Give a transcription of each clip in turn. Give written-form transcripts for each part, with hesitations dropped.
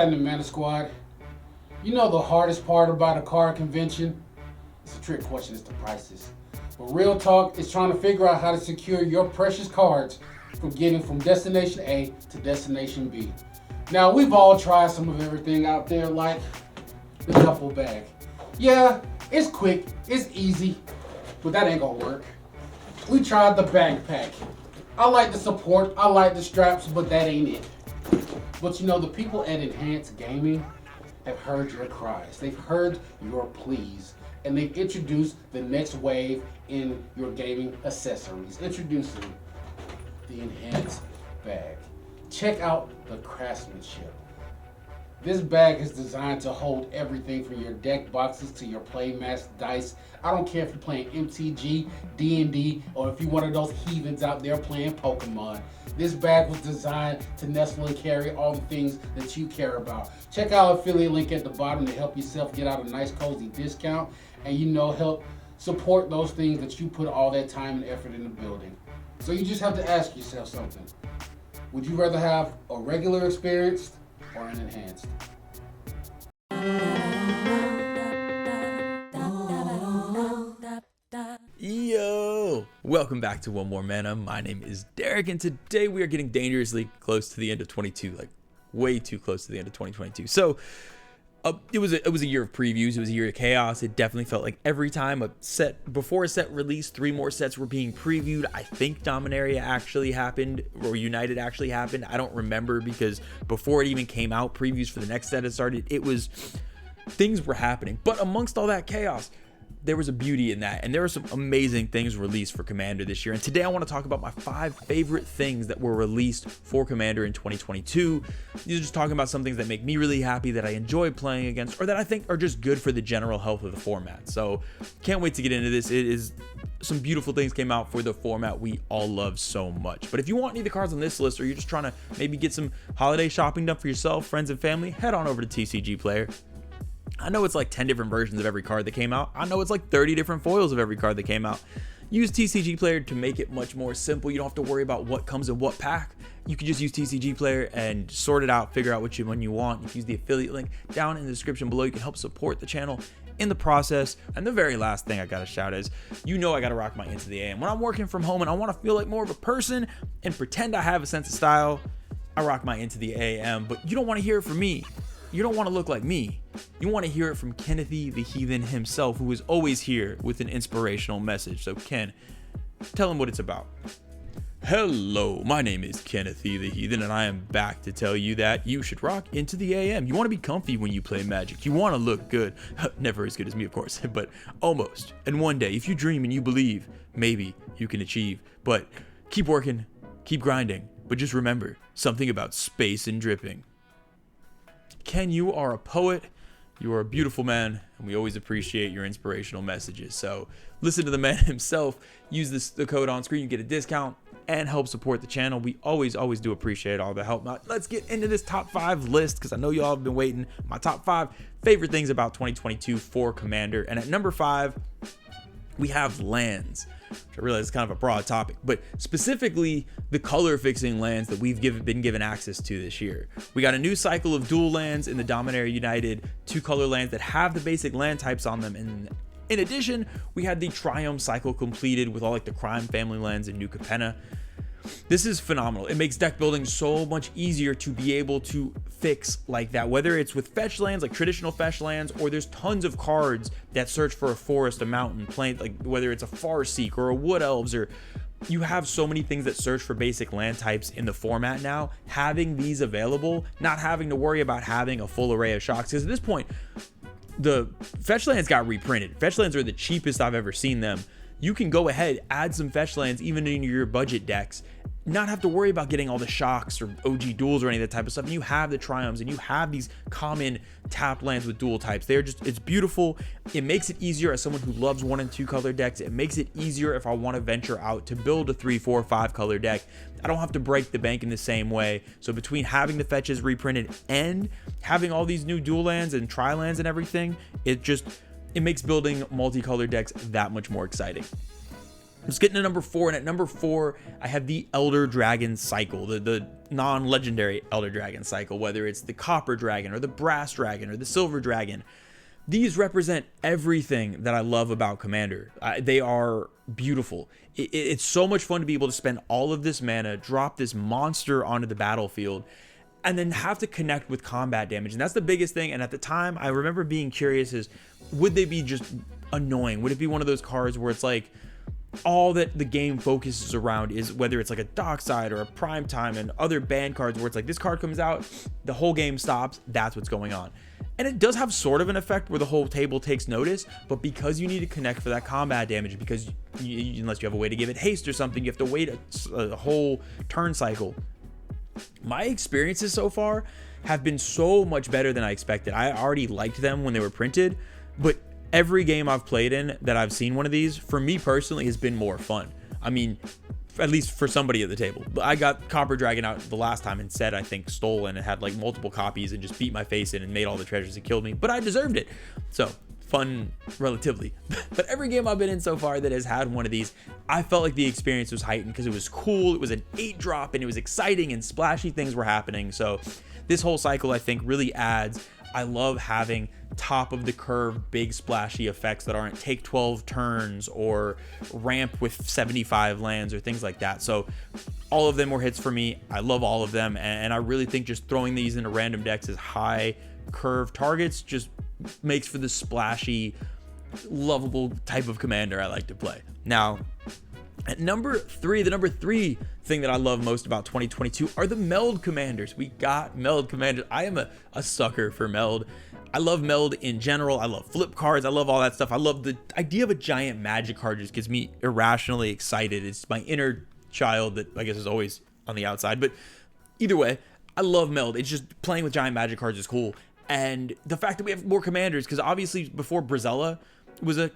In the Mana Squad, you know the hardest part about a card convention? It's a trick question, it's the prices. But real talk is trying to figure out how to secure your precious cards from getting from Destination A to Destination B. Now, we've all tried some of everything out there, like the duffel bag. Yeah, it's quick, it's easy, but that ain't gonna work. We tried the backpack. I like the support, I like the straps, but that ain't it. But you know, the people at Enhanced Gaming have heard your cries. They've heard your pleas. And they've introduced the next wave in your gaming accessories. Introducing the Enhanced Bag. Check out the craftsmanship. This bag is designed to hold everything from your deck boxes to your playmat dice. I don't care if you're playing MTG, D&D, or if you're one of those heathens out there playing Pokemon. This bag was designed to nestle and carry all the things that you care about. Check out affiliate link at the bottom to help yourself get out a nice cozy discount and help support those things that you put all that time and effort into building. So you just have to ask yourself something. Would you rather have a regular experience or an enhanced? Yo! Welcome back to One More Mana. My name is Derik, and today we are getting dangerously close to the end of 22, like way too close to the end of 2022. So it was a year of previews. It was a year of chaos. It definitely felt like every time before a set released, 3 more sets were being previewed. I think Dominaria actually happened, or United actually happened. I don't remember, because before it even came out, previews for the next set had started. Things were happening. But amongst all that chaos, there was a beauty in that, and there were some amazing things released for Commander this year. And today I want to talk about my 5 favorite things that were released for Commander in 2022. These are just talking about some things that make me really happy, that I enjoy playing against, or that I think are just good for the general health of the format. So can't wait to get into this. It is some beautiful things came out for the format we all love so much. But if you want any of the cards on this list, or you're just trying to maybe get some holiday shopping done for yourself, friends, and family, head on over to TCG Player. I know it's like 10 different versions of every card that came out. I know it's like 30 different foils of every card that came out. Use TCG Player to make it much more simple. You don't have to worry about what comes in what pack. You can just use TCG Player and sort it out, figure out which one you want. You can use the affiliate link down in the description below. You can help support the channel in the process. And the very last thing I gotta shout is, I gotta rock my Into the AM. When I'm working from home and I wanna feel like more of a person and pretend I have a sense of style, I rock my Into the AM. But you don't wanna hear it from me. You don't want to look like me. You want to hear it from Kennethy the Heathen himself, who is always here with an inspirational message. So Ken, tell him what it's about. Hello, my name is Kennethy the Heathen, and I am back to tell you that you should rock Into the AM. You want to be comfy when you play Magic. You want to look good. Never as good as me, of course, but almost. And one day, if you dream and you believe, maybe you can achieve. But keep working, keep grinding. But just remember, something about space and dripping. Ken, you are a poet, you are a beautiful man, and we always appreciate your inspirational messages. So listen to the man himself, use the code on screen, you get a discount, and help support the channel. We always do appreciate all the help. Now, let's get into this top 5 list, because I know y'all have been waiting. My top 5 favorite things about 2022 for Commander. And at number 5, we have lands, which I realize is kind of a broad topic, but specifically the color fixing lands that we've been given access to this year. We got a new cycle of dual lands in the Dominaria United, 2 color lands that have the basic land types on them. And in addition, we had the Triumph cycle completed with all like the Crime family lands in New Capenna. This is phenomenal. It makes deck building so much easier to be able to fix like that, whether it's with fetch lands, like traditional fetch lands, or there's tons of cards that search for a forest, a mountain, plain, like whether it's a Farseek or a Wood Elves, or you have so many things that search for basic land types in the format now. Having these available, not having to worry about having a full array of shocks, because at this point, the fetch lands got reprinted. Fetch lands are the cheapest I've ever seen them. You can go ahead, add some fetch lands even into your budget decks, not have to worry about getting all the shocks or OG duels or any of that type of stuff. And you have the Triumphs and you have these common tapped lands with dual types. It's beautiful. It makes it easier as someone who loves 1 and 2 color decks. It makes it easier if I want to venture out to build a 3, 4, 5 color deck. I don't have to break the bank in the same way. So between having the fetches reprinted and having all these new dual lands and tri lands and everything, it makes building multicolored decks that much more exciting. Let's get into number 4, and at number 4, I have the Elder Dragon cycle, the non-legendary Elder Dragon cycle, whether it's the Copper Dragon or the Brass Dragon or the Silver Dragon. These represent everything that I love about Commander. They are beautiful. It's so much fun to be able to spend all of this mana, drop this monster onto the battlefield, and then have to connect with combat damage. And that's the biggest thing. And at the time, I remember being curious is, would they be just annoying? Would it be one of those cards where it's like, all that the game focuses around is whether it's like a Dockside or a Prime Time and other ban cards where it's like this card comes out, the whole game stops, that's what's going on. And it does have sort of an effect where the whole table takes notice, but because you need to connect for that combat damage, because unless you have a way to give it haste or something, you have to wait a whole turn cycle. My experiences so far have been so much better than I expected. I already liked them when they were printed, but every game I've played in that I've seen one of these, for me personally, has been more fun. I mean, at least for somebody at the table. I got Copper Dragon out the last time and said, I think, stolen and had like multiple copies and just beat my face in and made all the treasures and killed me, but I deserved it. So fun relatively. But every game I've been in so far that has had one of these, I felt like the experience was heightened because it was cool. It was an 8-drop and it was exciting and splashy things were happening. So this whole cycle, I think, really adds. I love having top of the curve big splashy effects that aren't take 12 turns or ramp with 75 lands or things like that. So all of them were hits for me. I love all of them, and I really think just throwing these into random decks as high curve targets just makes for the splashy, lovable type of commander I like to play. Now, at number 3, the number 3 thing that I love most about 2022 are the meld commanders. We got meld commanders. I am a sucker for meld. I love meld in general. I love flip cards. I love all that stuff. I love the idea of a giant magic card. Just gets me irrationally excited. It's my inner child that I guess is always on the outside. But either way, I love meld. It's just playing with giant magic cards is cool. And the fact that we have more commanders, because obviously before Brazella was a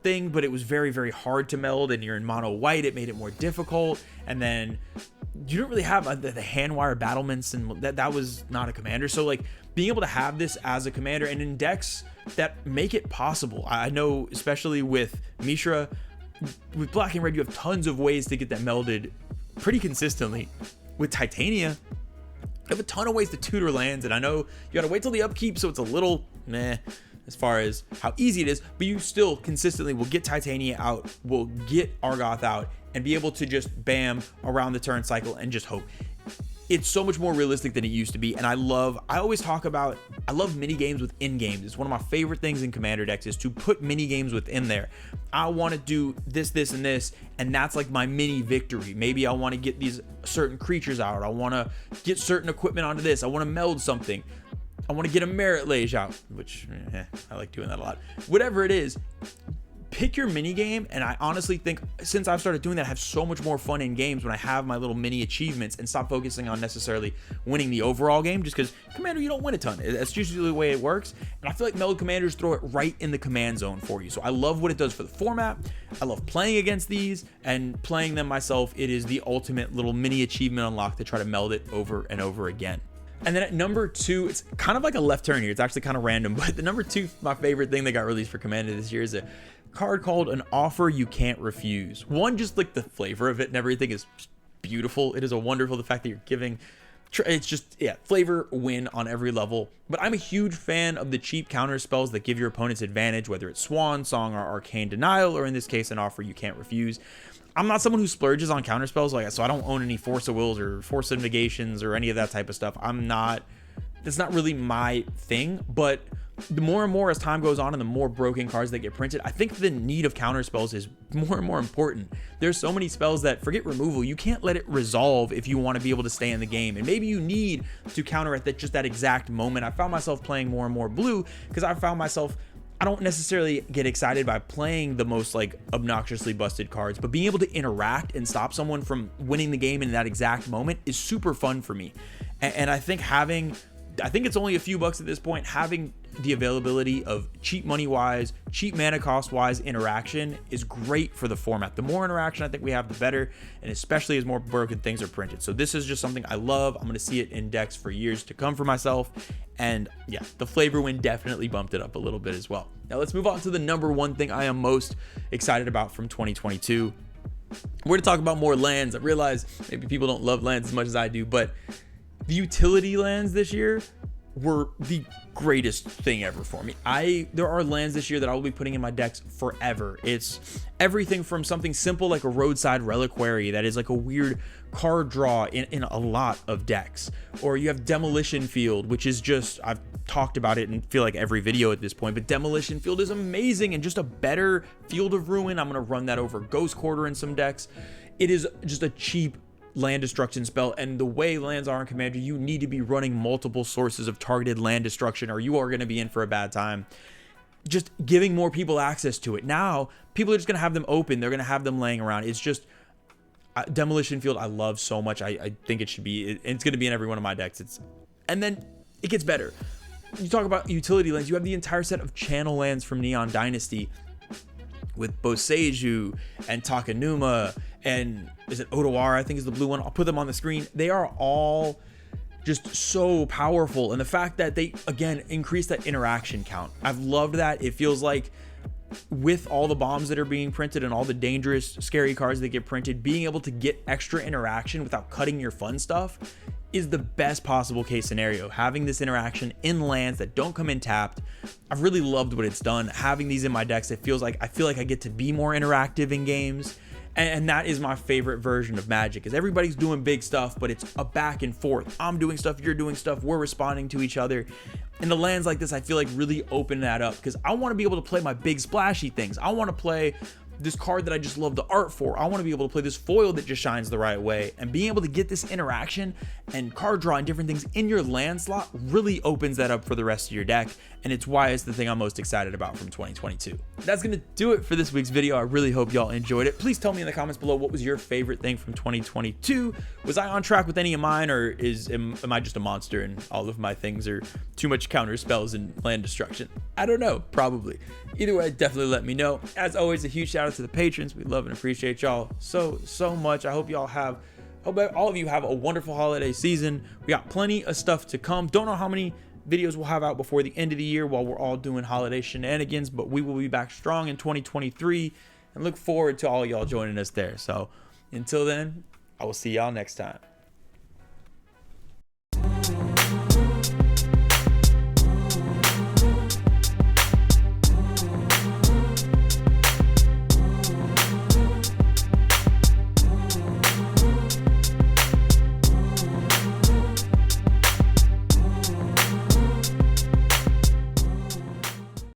thing, but it was very, very hard to meld, and you're in mono white, it made it more difficult. And then you don't really have the hand wire battlements, and that was not a commander. So like being able to have this as a commander and in decks that make it possible. I know, especially with Mishra, with black and red, you have tons of ways to get that melded pretty consistently. With Titania, you have a ton of ways to tutor lands, and I know you gotta wait till the upkeep, so it's a little meh as far as how easy it is, but you still consistently will get Titania out, will get Argoth out, and be able to just bam around the turn cycle and just hope. It's so much more realistic than it used to be, and I always talk about, I love mini games within games. It's one of my favorite things in Commander decks is to put mini games within there. I want to do this, this, and this, and that's like my mini victory. Maybe I want to get these certain creatures out. I want to get certain equipment onto this. I want to meld something. I want to get a Merit Lage out, which I like doing that a lot. Whatever it is, pick your mini game, and I honestly think since I've started doing that, I have so much more fun in games when I have my little mini achievements and stop focusing on necessarily winning the overall game, just because Commander, you don't win a ton. That's usually the way it works, and I feel like meld commanders throw it right in the command zone for you. So I love what it does for the format. I love playing against these and playing them myself. It is the ultimate little mini achievement unlock to try to meld it over and over again. And then at number 2, it's kind of like a left turn here. It's actually kind of random, but the number 2, my favorite thing that got released for Commander this year is a card called An Offer You Can't Refuse. One, just like the flavor of it and everything is beautiful. It is a wonderful, the fact that you're giving, it's just, yeah, flavor win on every level. But I'm a huge fan of the cheap counter spells that give your opponents advantage, whether it's Swan Song or Arcane Denial, or in this case, An Offer You Can't Refuse. I'm not someone who splurges on counter spells, so I don't own any Force of Wills or Force of Negations or any of that type of stuff. That's not really my thing, but the more and more as time goes on and the more broken cards that get printed, I think the need of counter spells is more and more important. There's so many spells that, forget removal, you can't let it resolve if you want to be able to stay in the game, and maybe you need to counter at just that exact moment. I found myself playing more and more blue because I found myself, I don't necessarily get excited by playing the most like obnoxiously busted cards, but being able to interact and stop someone from winning the game in that exact moment is super fun for me. And I think it's only a few bucks at this point, having the availability of cheap money wise, cheap mana cost wise interaction is great for the format. The more interaction I think we have, the better, and especially as more broken things are printed. So this is just something I love. I'm going to see it in decks for years to come for myself. And yeah, the flavor win definitely bumped it up a little bit as well. Now let's move on to the number 1 thing I am most excited about from 2022. we're going to talk about more lands. I realize maybe people don't love lands as much as I do, but the utility lands this year were the greatest thing ever for me. There are lands this year that I will be putting in my decks forever. It's everything from something simple like a roadside reliquary that is like a weird card draw in a lot of decks, or you have demolition field, which is just, I've talked about it and feel like every video at this point, but demolition field is amazing and just a better field of ruin. I'm going to run that over ghost quarter in some decks. It is just a cheap land destruction spell, and the way lands are in Commander, you need to be running multiple sources of targeted land destruction or you are going to be in for a bad time. Just giving more people access to it. Now people are just going to have them open, they're going to have them laying around. It's just demolition field I love so much. I think it should be, it's going to be in every one of my decks. And then it gets better. You talk about utility lands, you have the entire set of channel lands from Neon Dynasty with Boseiju and Takenuma, and is it Otawara, I think is the blue one. I'll put them on the screen. They are all just so powerful, and the fact that they again increase that interaction count, I've loved that. It feels like with all the bombs that are being printed and all the dangerous scary cards that get printed, being able to get extra interaction without cutting your fun stuff is the best possible case scenario. Having this interaction in lands that don't come in tapped, I've really loved what it's done. Having these in my decks, I feel like I get to be more interactive in games. And that is my favorite version of Magic, is everybody's doing big stuff, but it's a back and forth. I'm doing stuff, you're doing stuff, we're responding to each other. And the lands like this, I feel like really open that up, because I want to be able to play my big splashy things. I want to play this card that I just love the art for. I want to be able to play this foil that just shines the right way, and being able to get this interaction and card draw and different things in your land slot really opens that up for the rest of your deck, and it's why it's the thing I'm most excited about from 2022. That's gonna do it for this week's video. I really hope y'all enjoyed it. Please tell me in the comments below, what was your favorite thing from 2022? Was I on track with any of mine, or am I just a monster and all of my things are too much counter spells and land destruction? I don't know, probably. Either way, definitely let me know. As always, a huge shout out to the patrons. We love and appreciate y'all so much. I hope all of you have a wonderful holiday season. We got plenty of stuff to come. Don't know how many videos we'll have out before the end of the year while we're all doing holiday shenanigans, but we will be back strong in 2023 and look forward to all y'all joining us there. So until then, I will see y'all next time.